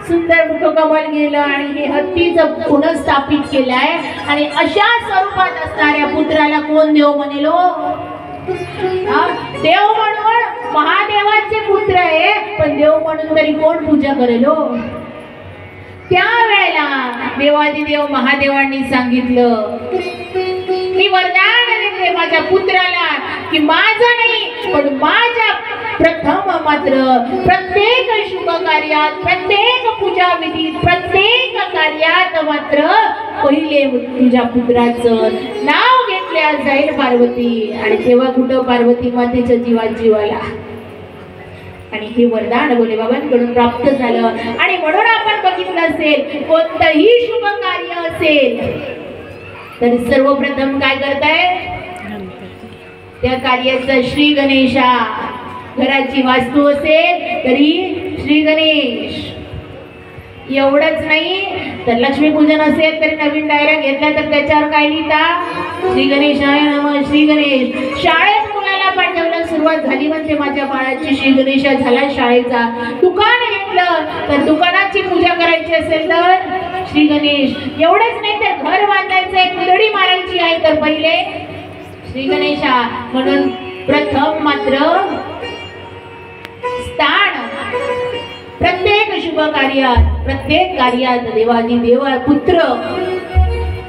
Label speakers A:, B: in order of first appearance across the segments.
A: सुंदर मुखकमल गेलं आणि हे हत्तीचं पुनर्स्थापित केलंय आणि अशा स्वरूपात असणाऱ्या पुत्राला कोण देव म्हणेल हो? देव म्हणून महादेवाचे पुत्र आहे, पण देव म्हणून तरी कोण पूजा करेल हो? त्यावेळेला देवादिदेव महादेवांनी सांगितलं, मी वरदान देते माझ्या पुत्राला की माझं नाही पण माझ्या प्रथम मात्र प्रत्येक शुभ कार्यात, प्रत्येक पूजा विधीत, प्रत्येक कार्यात मात्र पहिले तुझ्या पुत्राचं नाव घेतल्या जाईल पार्वती. आणि तेव्हा कुठं पार्वती मातेच्या जीवात जीवाला आणि हे वरदान भोले बाबांकडून प्राप्त झालं. आणि म्हणून आपण बघितलं असेल कोणतंही शुभ कार्य असेल तर सर्वप्रथम काय करताय त्या कार्याचं श्री गणेशा. घराची वास्तू असेल तरी श्री गणेश. एवढंच नाही तर लक्ष्मीपूजन असेल तरी नवीन डायऱ्या घेतल्या तर त्याच्यावर काय लिहिता? श्री गणेशाय नमः श्री गणेश. शाळेत मुलाला पाठवलं सुरुवात झाली म्हणजे माझ्या बाळाची श्री गणेशा झाला शाळेचा. दुकान घेतलं तर दुकानाची पूजा करायची असेल तर श्री गणेश. एवढंच नाही तर घर बांधायचं आहे, कुदडी मारायची आहे तर पहिले श्री गणेशा. म्हणून प्रथम मात्र स्थान प्रत्येक शुभ कार्यात, प्रत्येक कार्यात देवादी देव पुत्र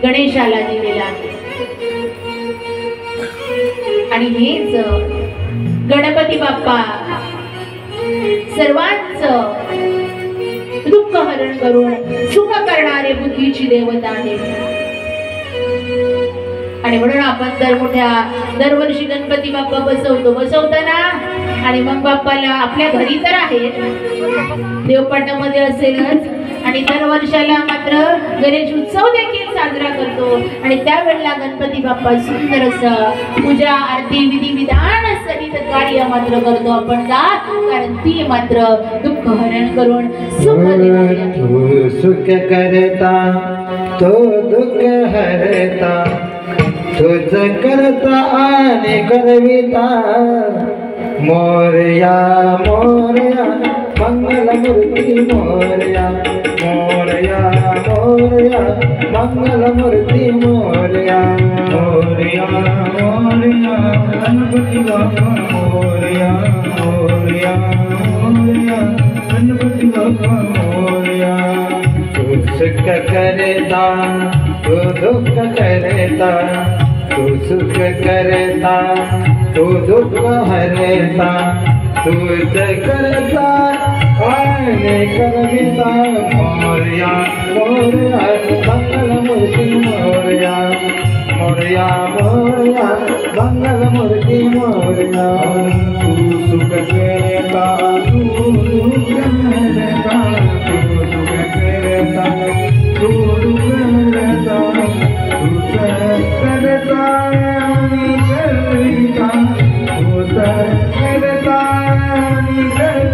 A: गणेशाला दिलेला आहे. आणि हेच गणपती बाप्पा सर्वांचं दुःख हरण करून सुख करणारे बुद्धीची देवता आहे. आणि म्हणून आपण दरवर्षी गणपती बाप्पा बसवताना आणि मग बाप्पाला आपल्या घरी तर आहे देवपाटामध्ये असेलच आणि दरवर्षाला मात्र गणेश उत्सव देखील साजरा करतो. आणि त्यावेळेला गणपती बाप्पा सुंदर असं पूजा आरती विधी विधान सहित कार्य मात्र करतो आपण का? कारण ती मात्र दुःख हरण करून
B: सुख करता तो दुःख हरता, तुझ करता आणि करविता. मोरया मोरया मंगलमूर्ती मोरया, मोरया मोरया मंगलमूर्ती मोरया. मोरया मोरया गणपती बाप्पा मोरया, मोरया मोरया गणपती बाप्पा मोरया. तू सुख करता तू दुःख करता, तू सुख करता तू दुःख हरता, तुझ करता आणि करविता. मोरया मोरया मंगलमूर्ती मोरया, मोरया मोरया मंगलमूर्ती मोरया. तू सुख करता तू दुःख हरता, तू सुख करता तू दुःख हरता, तुझ करता आणि करविता, तुझ करता आणि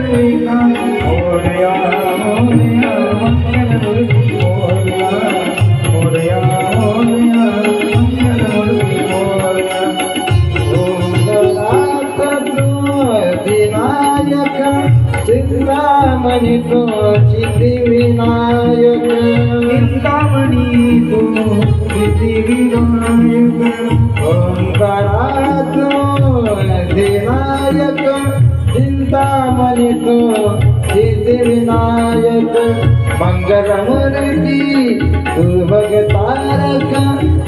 B: करविता. मोरया मोरया मंगलमूर्ती मोरया, मोरया मोरया मंगलमूर्ती मोरया. विनायक चिंतामणी तो सिद्धिविनायक, चिंतामणी तो सिद्धिविनायक. ओंकारा तो विनायक चिंतामणी तो सिद्धिविनायक. मंगलमूर्ती तू भगतारक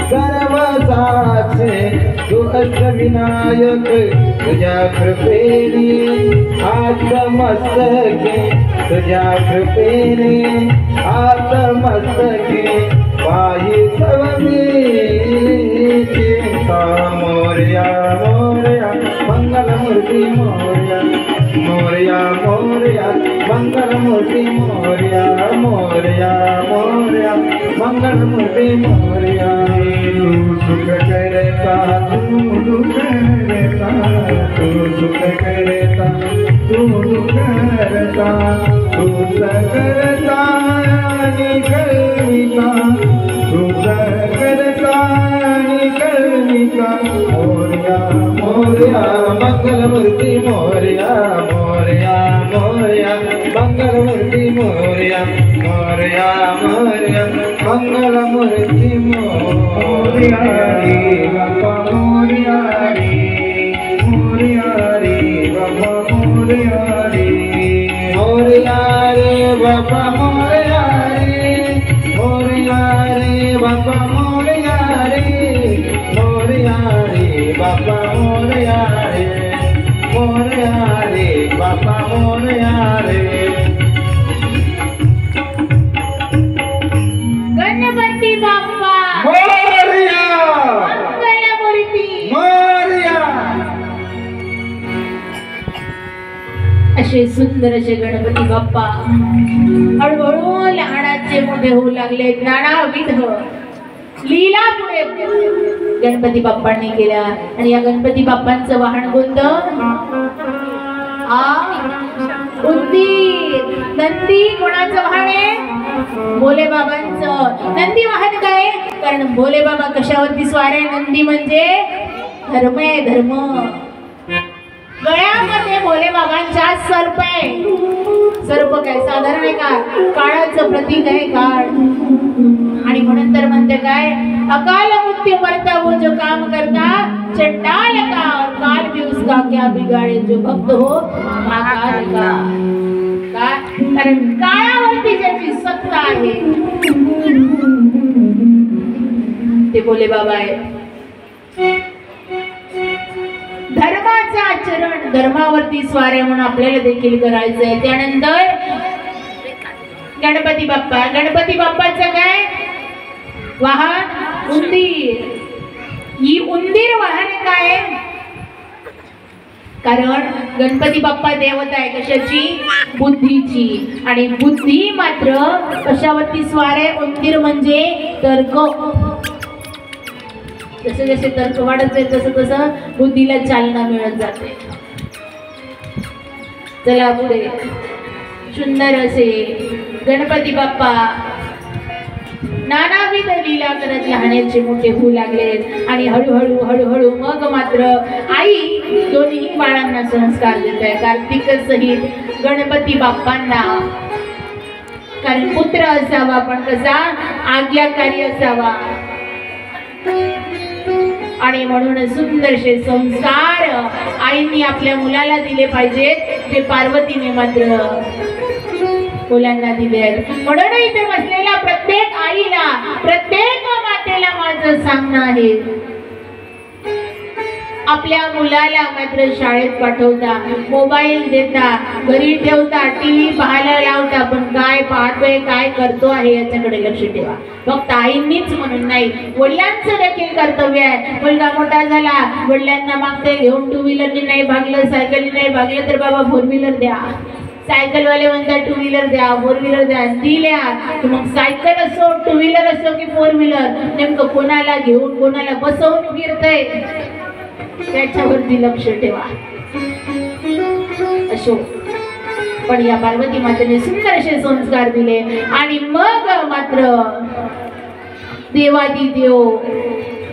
B: सर्व साक्षे, तू अष्टविनायक. तुझ्या कृपेने आत्मस्तके, तुझ्या कृपेने आत्मस्तके पायी सवमी चिंता. मोरया मोरया मंगलमूर्ती मोरया, मोरया मोरया मंगलमूर्ती मोरया, मोरया मोरया मंगलमूर्ती मोरया. तू सुख करता तू दुःख हरता, तू सुख करता तू दुःख हरता, तुझ करता आणि करविता, तुझ करता आणि करविता. मोरया मोरया मंगलमूर्ती मोरया, मोरया मोरया मंगलमूर्ती मोरया मोरया मोरया मंगलमूर्ती मोरया रे बाप्पा मोरया रे मोरया रे बाप्पा मोरया रे मोरया रे बाप्पा मोरया रे मोरया रे बाप्पा मोरया रे मोरया रे बाप्पा मोरया रे मोरया रे बाप्पा मोरया रे
A: गणपती बाप्पा
B: मोरया
A: मंगलमूर्ती
B: मोरया
A: असे सुंदर असे गणपती बाप्पा हळूहळू लहानाचे मोठे होऊ लागले. नानाविध लीला पुढे गणपती बाप्पांनी केल्या. आणि या गणपती बाप्पांचं वाहन कोणतं? उंदीर. नंदी कोणाचं वाहन आहे? भोले बाबांचं. नंदी वाहन काय? कारण भोले बाबा कशावरती स्वार आहे? नंदी म्हणजे धर्म आहे, धर्म. गळ्यामध्ये भोले बाबांच्या सर्प आहे. सर्प काय साधारण आहे का? काळाचं प्रतीक आहे, काळ. आणि म्हणून तर म्हणते काय, अकाल मृत्यू मरता वो जो काम करता, चंडाल का और काल भी उसका क्या बिगाड़े, जो भक्त हो अकाल का. कारण काळावरती ज्याची सत्ता आहे ते भोले बाबा आहे. धर्माचं आचरण, धर्मावरती स्वार म्हणून आपल्याला देखील करायचंय. त्यानंतर गणपती बाप्पा. गणपती बाप्पाचं काय वाहन? उंदीर. ही उंदीर वाहन काय? कारण गणपती बाप्पा देवता आहे कशाची? बुद्धीची. आणि बुद्धी मात्र कशावरती स्वार आहे? उंदीर म्हणजे तर्क. जसे जसे तर्क वाढत जाईल तसं तसं बुद्धीला चालना मिळत जाते. चला पुढे. सुंदर असे गणपती बाप्पा नानाविध लीला करत लहानाचे मोठे होऊ लागले. आणि हळूहळू हळूहळू मग मात्र आई दोन्ही बाळांना संस्कार देत आहे. कार्तिक सहित गणपती बाप्पांना. कारण पुत्र असावा पण कसा? आज्ञाकारी असावा. आणि म्हणून सुंदरसे संस्कार आईंनी आपल्या मुलाला दिले पाहिजेत, जे पार्वतीने मात्र मुलांना दिले आहेत. म्हणून इथे बसलेल्या प्रत्येक आईला, प्रत्येक मातेला माझं सांगणं आहे, आपल्या मुलाला मात्र शाळेत पाठवता, मोबाईल देता, घरी ठेवता, टीव्ही पाहायला लावता, पण काय पाहतोय, काय करतो आहे याच्याकडे लक्ष ठेवा. फक्त आईंनीच म्हणून नाही, वडिलांचं देखील कर्तव्य आहे. मुलगा मोठा झाला, वडिलांना मागते घेऊन टू व्हीलरनी नाही भागलं, सायकलनी नाही भागलं तर बाबा फोर व्हीलर द्या. सायकलवाले म्हणतात टू व्हीलर द्या, फोर व्हीलर द्या. दिल्या मग सायकल असो, टू व्हीलर असो की फोर व्हीलर, नेमकं कोणाला घेऊन कोणाला बसवून फिरतय त्याच्यावरती लक्ष ठेवा. असो पण या पार्वती मातेने सुंदर असे संस्कार दिले. आणि मग मात्र देवादिदेव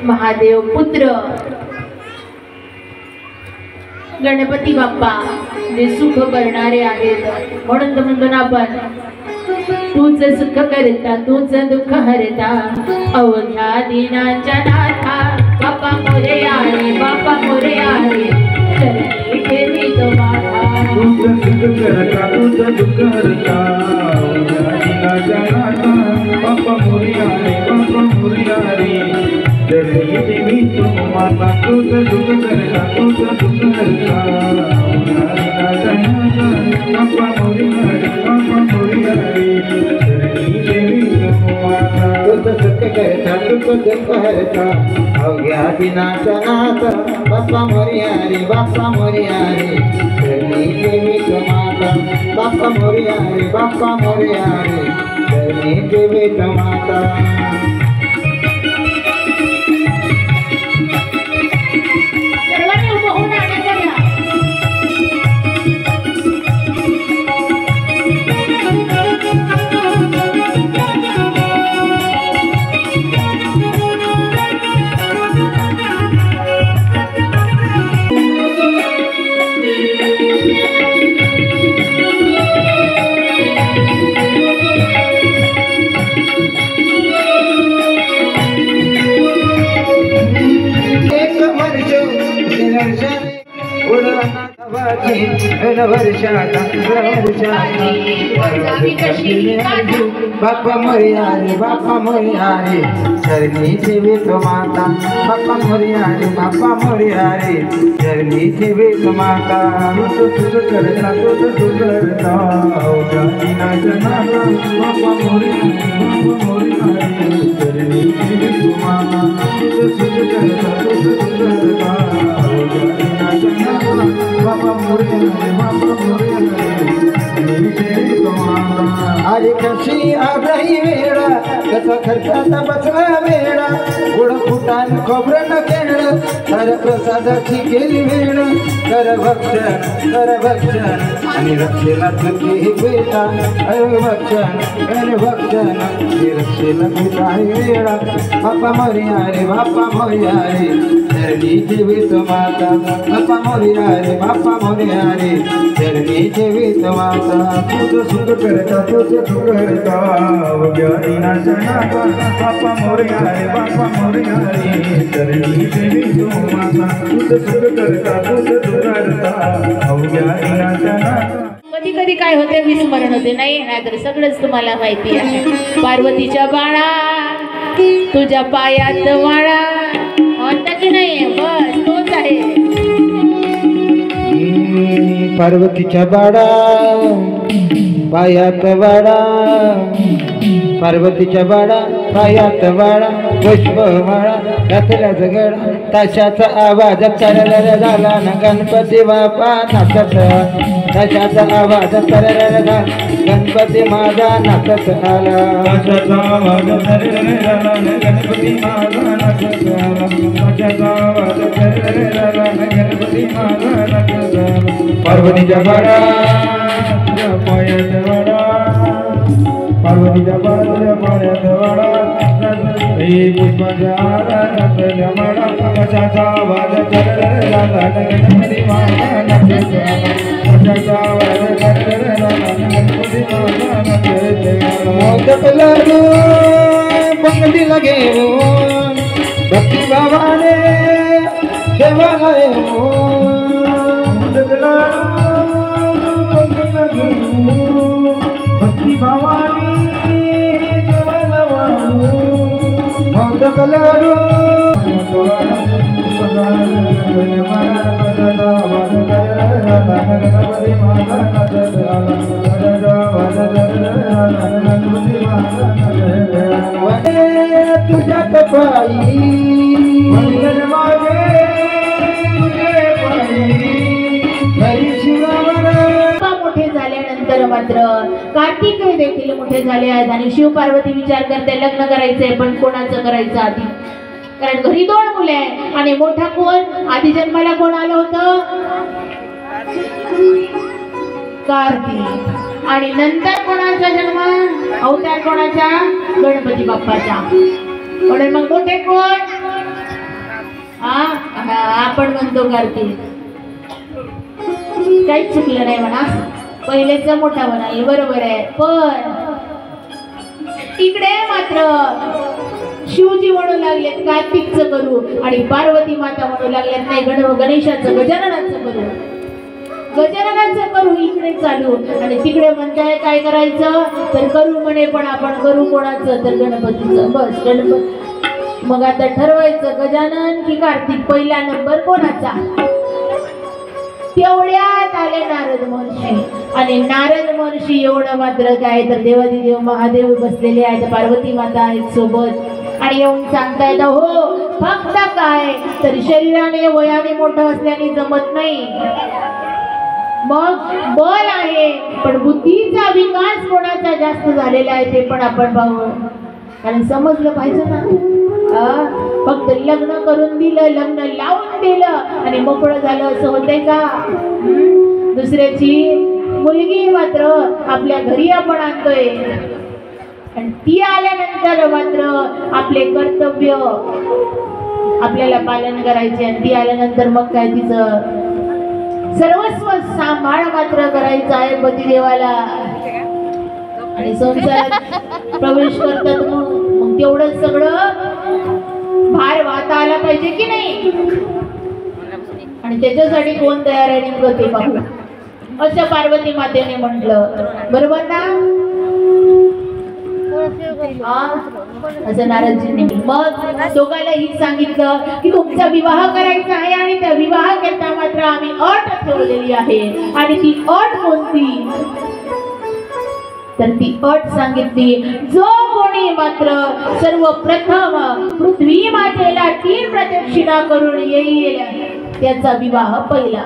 A: महादेव पुत्र गणपती बाप्पा जे सुख करणारे आहेत. म्हणून तर म्हणतो ना आपण, तूच सुख करता तूच दुःख हरता, अवघ्या दिनाच्या नाथा बाप्पा मोरया रे, बाप्पा मोरया रे, चरणी ठेवी तो माझा.
B: तूच सुख करता तूच दुःख हरता, अवघ्या दिनाच्या नाथा बाप्पा मोरया रे, बाप्पा मोरया रे, चरणी ठेवी तो माझा. तूच सुख करता तूच दुःख हरता, अवघ्या दिनाच्या नाथा बाप्पा मोरया रे, बाप्पा मोरया रे, चरणी ठेवी तो माझा. तूच सुख करता तूच दुःख हरता, अवघ्या दिनाच्या नाथा बाप्पा मोरया रे, बाप्पा मोरया रे, चरणी ठेवी तो माझा. बाप्पा मोरया रे, बाप्पा मोरया रे, चरणी ठेवी तो माझा.
A: सर्वांनी उभं होऊन आनंद घ्या.
B: गण वर्षाचा बाप्पा मोरया रे बाप्पा मोरया रे चरणी ठेवीतो माता बाप्पा मोरया रे बाप्पा मोरया रे चरणी ठेवीतो माता तुझ करता तुझ करता गाणीना जनाता बाप्पा मोरया रे चरणी ठेवीतो माता तुझ करता गाणीना जनाता बाप्पा मोरया रे बाप्पा मोरया रे चरणी ठेवीतो माता अरे कशी आजही वेळा कसा खर्चाचा बसला वेळा गुड फुटान खोबरं केळ तर प्रसादाची केली वेळ कर भक्षण आणि रक्षेला तुझी बेटा भक्षण रक्षेला तुझा वेळा बाप्पा मोरया रे बाप्पा मोरया रे चरणी ठेवीतो माता बाप्पा मोरया रे बाप्पा मोरया रे चरणी ठेवीतो माता तुझ सुख करता तुझ सुख करता ज्ञानीना जनाता बाप्पा मोरया रे बाप्पा मोरया रे चरणी ठेवीतो माता तुझ सुख करता तुझ सुख करता ज्ञानीना जनाता
A: कधी कधी काय होते विस्मरण होते नाही नाहीतर सगळंच तुम्हाला माहिती आहे पार्वतीच्या बाळा तुझ्या पायात वाळा होता की नाही बस तोच आहे
B: पार्वतीच्या बाळा पायात वाडा पार्वतीच्या बाळा पायात वाडा पुष्पमाळा घातला दगडा ताशाचा आवाज तररर झाला न गणपती बाप्पा नाचत ताशाचा आवाज तररर झाला गणपती माझा नाचत आला ताशाचा आवाज तररर झाला न गणपती माझा नाचत आला ताशाचा आवाज तररर झाला न गणपती माझा नाचत आला पार्वतीच्या बाळा पायात वाडा पार्वतीच्या बाळाच्या पायात वाडा पुष्पाच्या हारातल्या माडा कशाचा आवाज तररर झाला गणपती माझा नाचत आला कशाचा आवाज तररर झाला गणपती माझा नाचत आला मोदक लाडू पंगतीला घेऊन भक्ती भावाने देवाला येऊन मोदक लाडू पंगतीला घेऊन भक्ती भावाने देवाला वाहून मोदक लाडू तुझ्या पायी मंगल माझे तुझे पायी घरी शिवावर
A: मोठे झाल्यानंतर मात्र कार्तिक देखील मोठे झाले आहेत आणि शिव पार्वती विचार करते लग्न करायचंय पण कोणाचं करायचं आधी कारण घरी 2 मुले आहे आणि मोठा कोण आधी जन्माला कोण आलं होतं कार्तिक आणि नंतर कोणाचा जन्म अवतार कोणाचा गणपती बाप्पाचा म्हणून मग मोठे कोण आपण म्हणतो कार्तिक काहीच चुकलं नाही म्हणा पहिलेच मोठा म्हणाल बरोबर आहे पण इकडे मात्र शिवजी म्हणू लागलेत कार्तिकचं करू आणि पार्वती माता म्हणू लागल्यात नाही गणेशाचं गजाननाचं करू गजाननाचं करू इकडे चालू आणि तिकडे म्हणताय काय करायचं तर करू म्हणे पण आपण करू कोणाचं तर गणपतीचं बस गणपती मग आता ठरवायचं गजानन की कार्तिक पहिला नंबर कोणाचा तेवढ्यात आले नारद महर्षी आणि नारद महर्षी एवढं मात्र काय तर देवादिदेव महादेव बसलेले आहेत पार्वती माता आहेत सोबत आणि येऊन सांगतायत हो फक्त काय तर शरीराने वयाने मोठं असल्याने जमत नाही मग बल आहे पण बुद्धीचा विकास कोणाचा जास्त झालेला आहे ते पण आपण पाहू कारण समजलं पाहिजे ना फक्त लग्न करून दिलं लग्न लावून दिलं आणि मोकळं झालं असं होतंय का दुसऱ्याची मुलगी मात्र आपल्या घरी आपण आणतोय आणि ती आल्यानंतर मात्र आपले कर्तव्य आपल्याला पालन करायचे आणि ती आल्यानंतर मग काय तिचं सर्वस्व सांभाळ मात्र करायचं आहे पतिदेवाला आणि संसारात प्रवेश करतात मग तेवढं सगळं भार वाहता आला पाहिजे की नाही आणि त्याच्यासाठी कोण तयार आहे नेमकं ते पाहू असं पार्वती मातेने म्हटलं. बरोबर ना? असं नारदजींनी मग दोघांनाही सांगितलं की तुमचा विवाह करायचा आहे आणि त्या विवाह करता मात्र आम्ही अट ठेवलेली आहे. आणि ती अट कोणती? तर ती अट सांगितली, जो कोणी मात्र सर्वप्रथम पृथ्वी मातेला 3 प्रदक्षिणा करून येईल त्याचा विवाह पहिला.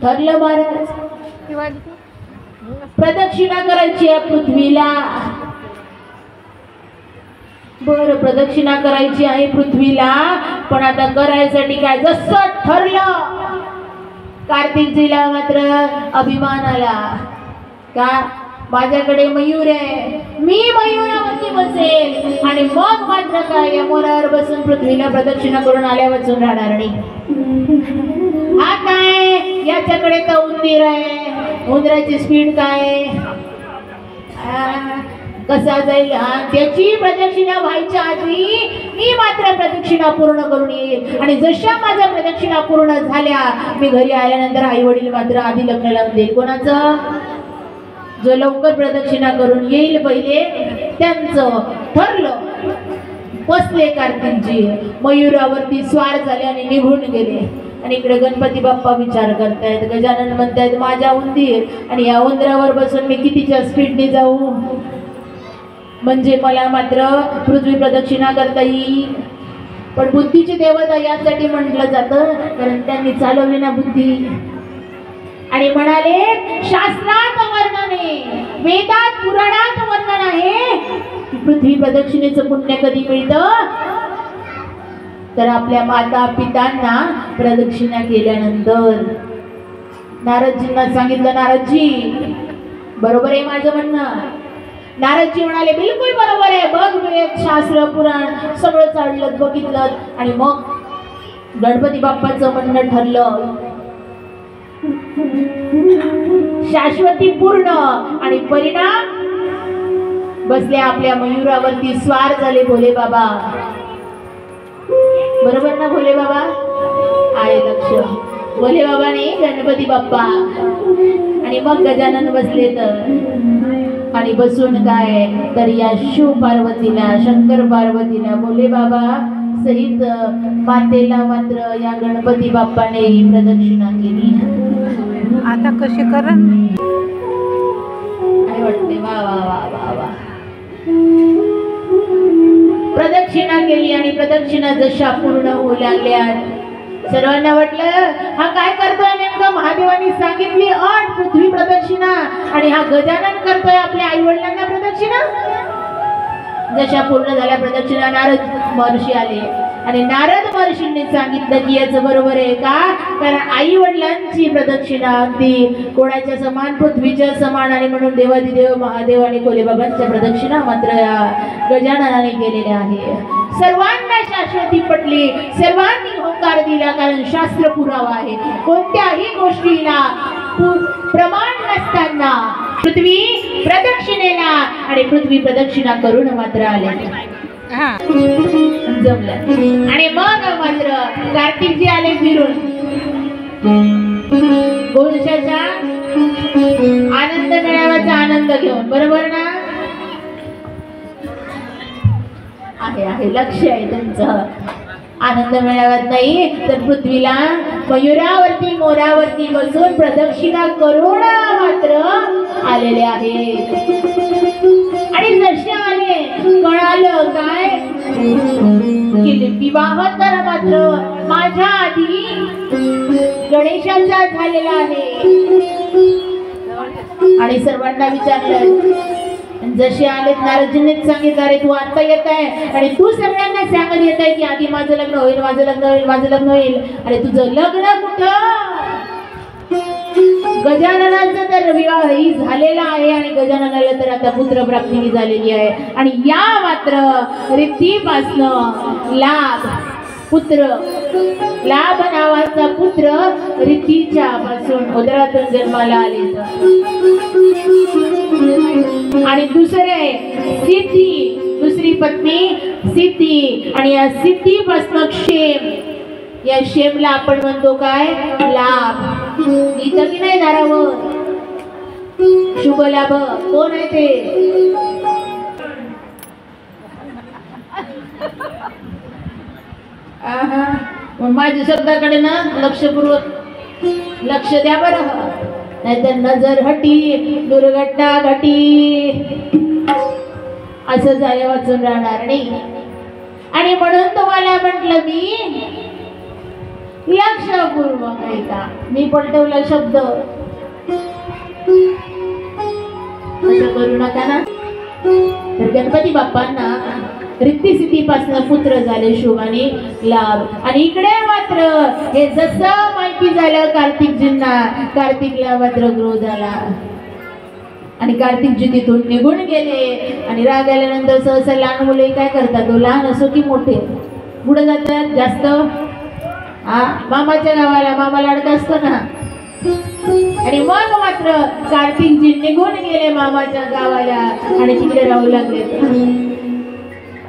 A: ठरलं महाराज. प्रदक्षिणा करायची आहे पृथ्वीला. बर, प्रदक्षिणा करायची आहे पृथ्वीला, पण आता करायसाठी काय? जसं ठरलं कार्तिकजीला मात्र अभिमान आला का माझ्याकडे मयूर आहे, मी मयूरावरती बसेल आणि मग मात्र काय या मोरावर बसून पृथ्वीला प्रदक्षिणा करून आल्या वाचून राहणार नाही. हा काय, याच्याकडे तर उंदीर आहे, उंदराची स्पीड काय, कसा जाईल? त्याची प्रदक्षिणा व्हायच्या आधी मी मात्र प्रदक्षिणा पूर्ण करून येईल. आणि जशा माझ्या प्रदक्षिणा पूर्ण झाल्या मी घरी आल्यानंतर आई वडील मात्र आधी लग्न लावून देईल. कोणाचं? जो लवकर प्रदक्षिणा करून येईल पहिले त्यांचं. ठरलं. बसले कार्तिकजी, मयूरावरती स्वार झाले आणि निघून गेले. आणि इकडे गणपती बाप्पा विचार करतायत. गजानन म्हणतायत माझ्या उंदीर आणि या उंदरावर बसून मी कितीच्या स्पीडने जाऊ म्हणजे मला मात्र पृथ्वी प्रदक्षिणा करता येईल. पण बुद्धीची देवता यासाठी म्हटलं जातं कारण त्यांनी चालवली ना बुद्धी. आणि म्हणाले शास्त्रात वर्णन आहे, वेदात पुराणात वर्णन आहे की पृथ्वी प्रदक्षिणेचं पुण्य कधी मिळतं? तर आपल्या माता पितांना प्रदक्षिणा केल्यानंतर. नारदजींना सांगितलं, नारदजी बरोबर आहे माझं म्हणणं? नारदजी म्हणाले बिलकुल बरोबर आहे. बघ वेद शास्त्र पुराण सगळं चाललं बघितलं. आणि मग गणपती बाप्पाचं म्हणणं ठरलं शाश्वती पूर्ण. आणि परिणाम बसले आपल्या मयूरावरती स्वार झाले भोले बाबा. बरोबर ना भोले बाबा? आहे लक्ष. भोले बाबा नाही, गणपती बाप्पा. आणि मग गजानन बसले तर आणि बसून काय तर या शिव पार्वतीला, शंकर पार्वतीला, भोले बाबा सहित मातेला मात्र या गणपती बाप्पाने प्रदक्षिणा केली.
C: आता कशी करण
A: काय वाटते? वा वा वा वा वा. प्रदक्षिणा केली आणि प्रदक्षिणा जशा पूर्ण होऊ लागल्या सर्वांना वाटलं हा काय करतोय नेमकं? महादेवांनी सांगितली अट पृथ्वी प्रदक्षिणा आणि हा गजानन करतोय आपल्या आई वडिलांना प्रदक्षिणा. जशा पूर्ण झाल्या प्रदक्षिणा नारद महर्षी आले आणि नारद महर्षींनी सांगितलं की याचं बरोबर आहे का? कारण आई वडिलांची प्रदक्षिणा अगदी कोणाच्या समान, पृथ्वीच्या समान. आणि म्हणून देवादिदेव महादेव आणि कोलेबाबांच्या प्रदक्षिणा मात्र गजाननाने केलेल्या आहे. सर्वांना शाश्वती पटली, सर्वांनी होकार दिला कारण शास्त्र पुरावा आहे. कोणत्याही गोष्टीला प्रमाण नसताना पृथ्वी प्रदक्षिणेला आणि पृथ्वी प्रदक्षिणा करून मात्र आले. जमलं. आणि मग मात्र कार्तिकजी आले फिरून गोलशाच्या आनंद मेळाव्याचा आनंद घेऊन. बरोबर ना? आहे आहे लक्ष आहे त्यांचं. आनंद मेळाव्यात नाही तर पृथ्वीला मयूरावरती मोरावरती बसून प्रदक्षिणा करून मात्र आलेले आहेत. आणि जसे आले कळालं काय की विवाह तर मात्र माझ्या आधी गणेशाचा झालेला आहे. आणि सर्वांना विचारलं. जसे आले नारदजींनीच सांगितलं अरे तू आता येत आहे आणि तू सगळ्यांना सांगत येत आहे की आधी माझं लग्न होईल, माझं लग्न होईल, माझं लग्न होईल. अरे तुझं लग्न कुठं? गजाननाचा तर विवाहही झालेला आहे आणि गजाननाला तर आता पुत्र प्राप्ती झालेली आहे. आणि या मात्र रिद्धीपासनं लाभ पुत्र, लाभ नावाचा पुत्र रिद्धीच्या पासून उदरातून जन्माला आले. आणि दुसरे सिद्धी, दुसरी पत्नी सिद्धी. आणि या सिद्धीपासून क्षेम, या शेमला आपण म्हणतो काय लाभ. इथं की नाही दारावर शुभ लाभ कोण आहे ते? मग माझ्या शब्दाकडे ना लक्षपूर्वक लक्ष द्या बरं, नाहीतर नजर हटी दुर्घटना घटी असं झालं वाचून राहणार नाही. आणि म्हणून तुम्हाला म्हटलं मी लक्षपूर्वक ऐका. मी पलटवला शब्द असं करू नका ना. तर गणपती बाप्पांना रिद्धिसिद्धीपासून पुत्र झाले शुभाने लाभ. आणि इकडे मात्र हे जसं माहिती झालं कार्तिकजींना, कार्तिकला मात्र क्रोध झाला आणि कार्तिकजी तिथून निघून गेले. आणि राग आल्यानंतर सहसा लहान मुले काय करतात, लहान असो की मोठे पुढे जातात जास्त. मामाच्या गावाला मामा लाडका असतो ना. आणि मग मात्र कार्तिकजी निघून गेले मामाच्या गावाला आणि तिकडे राहू लागले.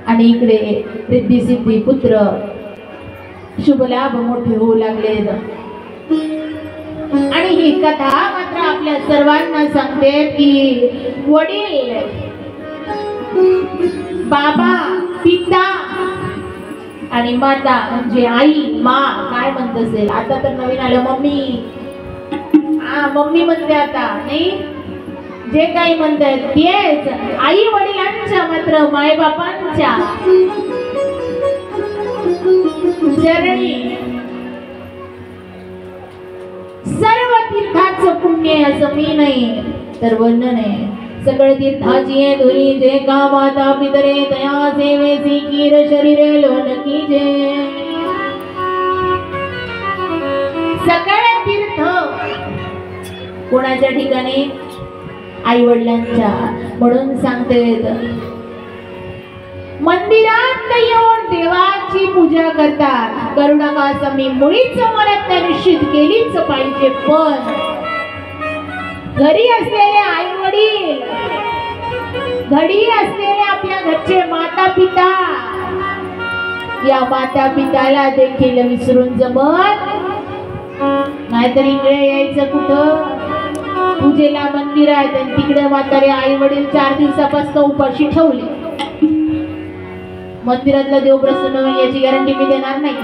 A: आणि इकडे रिद्धी सिद्धी पुत्र शुभलाभ मोठे होऊ लागले. आणि ही कथा मात्र आपल्या सर्वांना सांगते की वडील, बाबा, पिता आणि माता म्हणजे आई, मा काय म्हणत असेल. आता तर नवीन आलं मम्मी. मम्मी म्हणते आता नाही, जे काही म्हणतात तेच. आई वडिलांच्या मात्र मायबापांच्या चरणी सर्व तीर्थाचं पुण्य असं मी नाही तर वर्णन आहे. सगळे तीर्थाची धुरी जे का माता पितरे तया सेवेसी कीर शरीरे लोन कीजे. सगळे तीर्थ कोणाच्या ठिकाणी? आई वडिलांच्या. म्हणून सांगते मंदिरात येऊन देवाची पूजा करतात करू नका असं मी मुळीच मनात निश्चित केलीच पाहिजे. पण घरी असलेले आई वडील, घरी असलेले आपल्या घरचे माता पिता, या माता पिताला देखील विसरून जमत नाहीतर इकडे यायचं कुठं? पूजेला मंदिरात आणि तिकडे म्हातारे आई वडील 4 दिवसापासून उपाशी ठेवले. मंदिरातला देव प्रसन्न होईल याची गॅरंटी मी देणार नाही.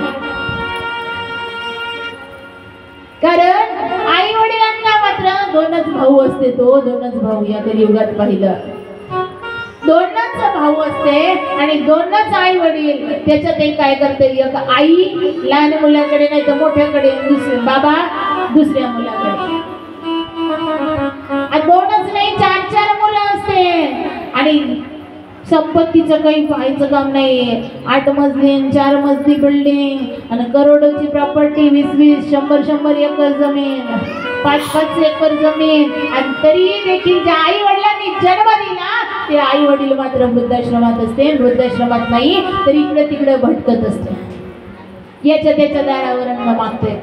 A: कारण आई वडिलांना मात्र 2च भाऊ असते. तो 2च भाऊ या कलियुगात पाहिलं. 2च भाऊ असते आणि 2च आई वडील. त्याच्यात एक काय करते, एक आई लहान मुलाकडे नाही तर मोठ्याकडे, दुसरे बाबा दुसऱ्या मुलाकडे. 2च नाही 4 मुलं असते. आणि संपत्तीचं काही पाहायचं काम नाही. 8 मजली 4 मजली बिल्डिंग आणि करोडोची प्रॉपर्टी, 20-20, 100-100 एकर जमीन, 5-5 एकर जमीन. आणि तरी देखील ज्या आई वडिलांनी जन्म दिला ते आई वडील मात्र वृद्धाश्रमात असते. वृद्धाश्रमात नाही तर इकडे तिकडे भटकत असते. याच्या त्याच्या दारावर अन्न मागते.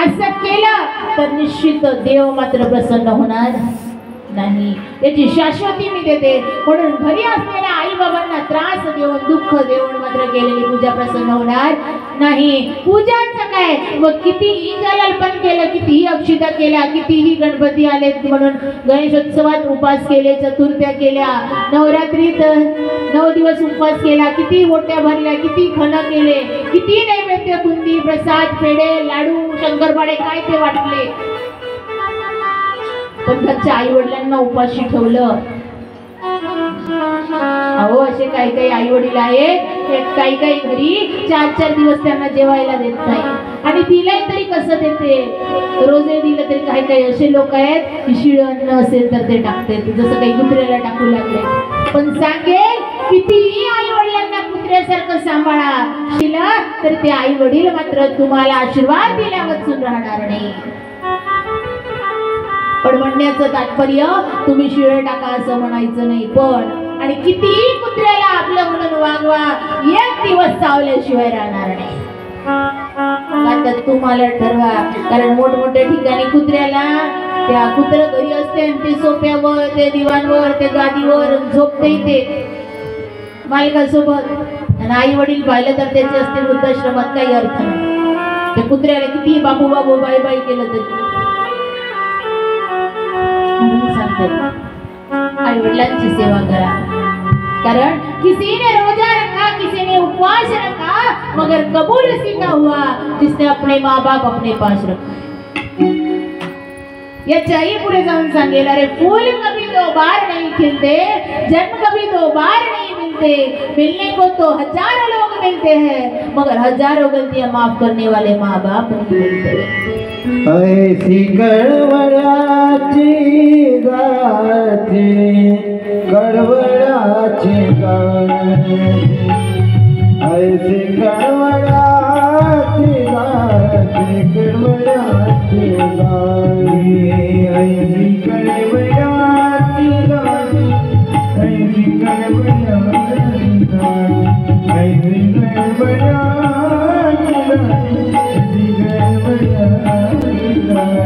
A: असं केलं तर निश्चित देव मात्र प्रसन्न होणार नाही. याची शाश्वती मी देते. म्हणून घरी असलेल्या आई बाबांना त्रास देऊन दुःख देऊन मात्र केलेली पूजा प्रसन्न होणार नाही. पूजाचं काय, मग कितीही जलार्पण केलं, कितीही अक्षिता केल्या, कितीही गणपती आले म्हणून गणेशोत्सवात उपास केले, चतुर्थ्या केल्या, नवरात्रीत 9 दिवस उपवास केला, किती ओट्या भरल्या, किती खण केले, किती नैवेद्य, बुंदी, प्रसाद, पेढे, लाडू, शंकरपाळे काय ते वाटले, पण घरच्या आई वडिलांना उपाशी ठेवलं. अहो असे काही काही आई वडील आहेत, काही काही घरी 4-4 दिवस त्यांना जेवायला देत नाही. आणि दिलंय तरी कसं देते, रोजे दिलं तरी काही काही असे लोक आहेत की शिळ अन्न असेल तर ते टाकते, जसं काही कुत्र्याला टाकू लागले. पण सांगेल कितीही आई वडिलांना कुत्र्यासारखं सांभाळा शिला तर ते आई वडील मात्र तुम्हाला आशीर्वाद दिल्या वाचून राहणार नाही. पण म्हणण्याचं तात्पर्य तुम्ही शिळे टाका असं म्हणायचं नाही. पण आणि कितीही कुत्र्याला आपलं म्हणून वागवा, एक दिवस चावल्याशिवाय राहणार नाही. आता तुम्हाला ठरवा. कारण मोठमोठ्या ठिकाणी कुत्र्याला त्या कुत्र घरी असते आणि ते सोफ्यावर, ते दिवाणवर, ते गादीवर झोपते ते मालकासोबत. आणि आई वडील पाहिलं तर त्याचे असते वृद्धाश्रमात काही अर्थ नाही. त्या कुत्र्याला किती बाबू बाबू बाय बाय केलं तरी आई वडिलांची सेवा करा. कारण किसी ने रोजा रखा, किसी ने उपवास रखा, मगर कबूल उसी का हुआ जिसने अपने माँ बाप अपने पास रखा. याच्याही पुढे जाऊन सांगेल, अरे फूल कभी दो बार नहीं खिलते, जन्म कभी दो बार नहीं मिलते, मिलने को तो हजारों लोग मिलते हैं, मगर हजारों गलतियां माफ करने वाले माँ बाप नहीं मिलते.
B: ऐसी गडबडाची जाते गडबडाची गाणे, ऐसी गडबडाची जाते गडबडाची गाणे, ऐसी गडबडाची गाणे, ऐसी गडबडाची गाणे, ऐसी गडबडाची गाणे,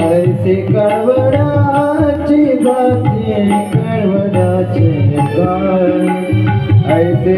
B: ऐसी गडबडाची बातें गडबडाचे गाणे, ऐसे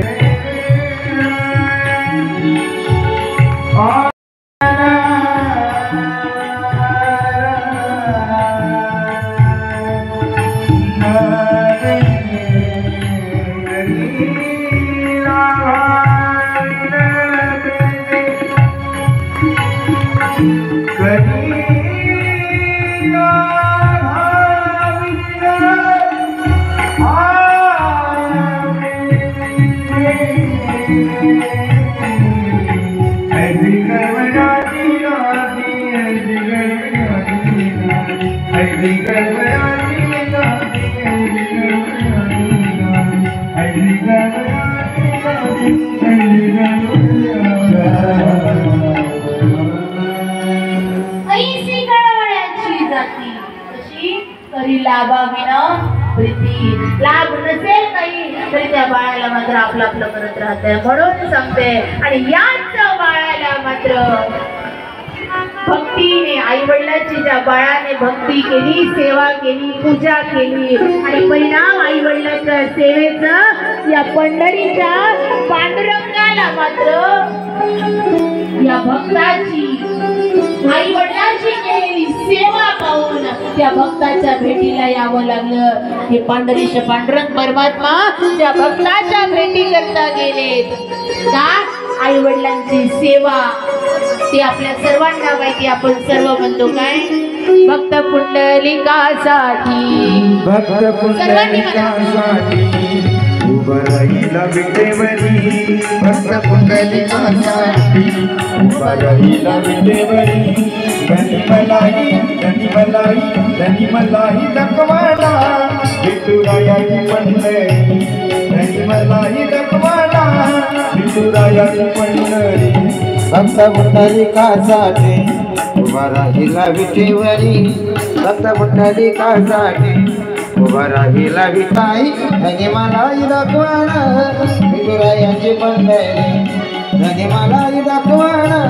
A: लाभ नसेल काही तरी त्या बाळाला मात्र आपलं आपलं करत राहतंय. म्हणून सांगते, आणि याच बाळाला मात्र भक्तीने, आई वडिलांची ज्या बाळाने भक्ती केली, सेवा केली, पूजा केली, आणि परिणाम आई वडिलांच्या सेवेचा या पंढरीच्या पांडुरंगाला मात्र या भक्ताची, आई वडिलांची केलेली सेवा पाहून त्या भक्ताच्या भेटीला यावं लागलं. हे पांढरीश पांडुरंग परमात्मा त्या भक्ताच्या भेटी करता गेलेत का? आई वडिलांची सेवा ती आपल्या सर्वांना माहिती. आपण सर्व म्हणतो काय? भक्त पुंडलिकासाठी,
B: भक्त पुंडलिकासाठी उभं राहिला विटेवरी, भक्त पुंडलिकासाठी उभा राहिला विटेवरी. धनी मलाही दखवाडा विठुरायाची पंढरी, धनी मलाही दखवाडा विठुरायाची पंढरी. भक्त पुंडलिकासाठी उभा राहिला विटेवरी, भक्त पुंडलिकासाठी उभा राहिला विठाई. धनी मलाही दखवाडा विठुरायाची पंढरी, धनी मलाही दखवाडा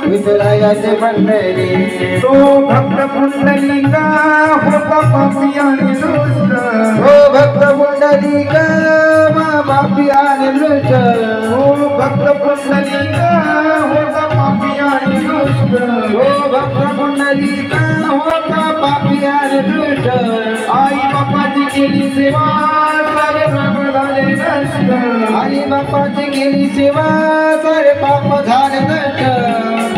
B: विठुरायाची पंढरी. तो भक्त पुंडलिका होता पापियाने दुष्ट, हो भक्त पुंडलिका पापियाने दुष्ट, हो भक्त पुंडलिका होता पापियाने दुष्ट, हो भक्त पुंडलिका होता पापियाने दुष्ट. आई बापाची केली सेवा सारे पाप झाले नष्ट, आई बापाची केली सेवा सारे पाप झाले नष्ट.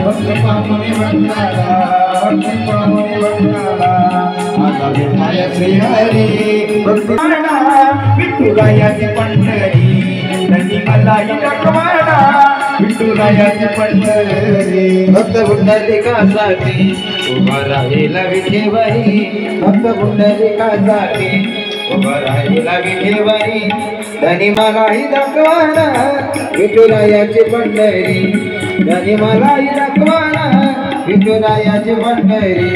B: भक्त पामुनी बंधारा, भक्ती पामुनी बंधारा, आता विठाय श्री हरी. भक्ती विठुरायाची पंढरी, धनी मलाही दखवाडा विठुरायाची पंढरी. भक्त पुंडलिकासाठी उभा राहिला विठेवरी, भक्त पुंडलिकासाठी उभा राहिला विठेवरी. धनी मलाही दखवाडा विठुरायाची पंढरी, धनी मलाही दखवाडा विठुरायाची पंढरी.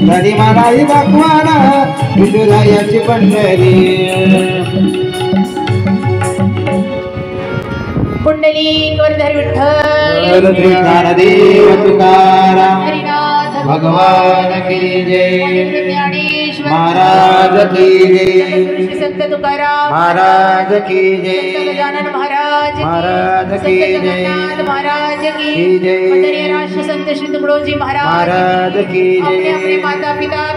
D: झाली मलाही दाखवाना विठुरायाची पंढरी
A: पुंडलिक वरधर विठ्ठल
D: देव तुकाराम
A: हरिनाथ
D: भगवान की जय
A: ज्ञानेश्वर
D: महाराज की जय
A: श्री संत तुकाराम
D: महाराज की
A: संत
D: जय
A: गजानन महाराज
D: महाराज
A: संत
D: की जय
A: जगन्नाथ महाराज की
D: की जय
A: पंढरी राष्ट्र संत श्री तुकडोजी महाराज
D: महाराज की
A: अपने
D: जय
A: अपने माता पिता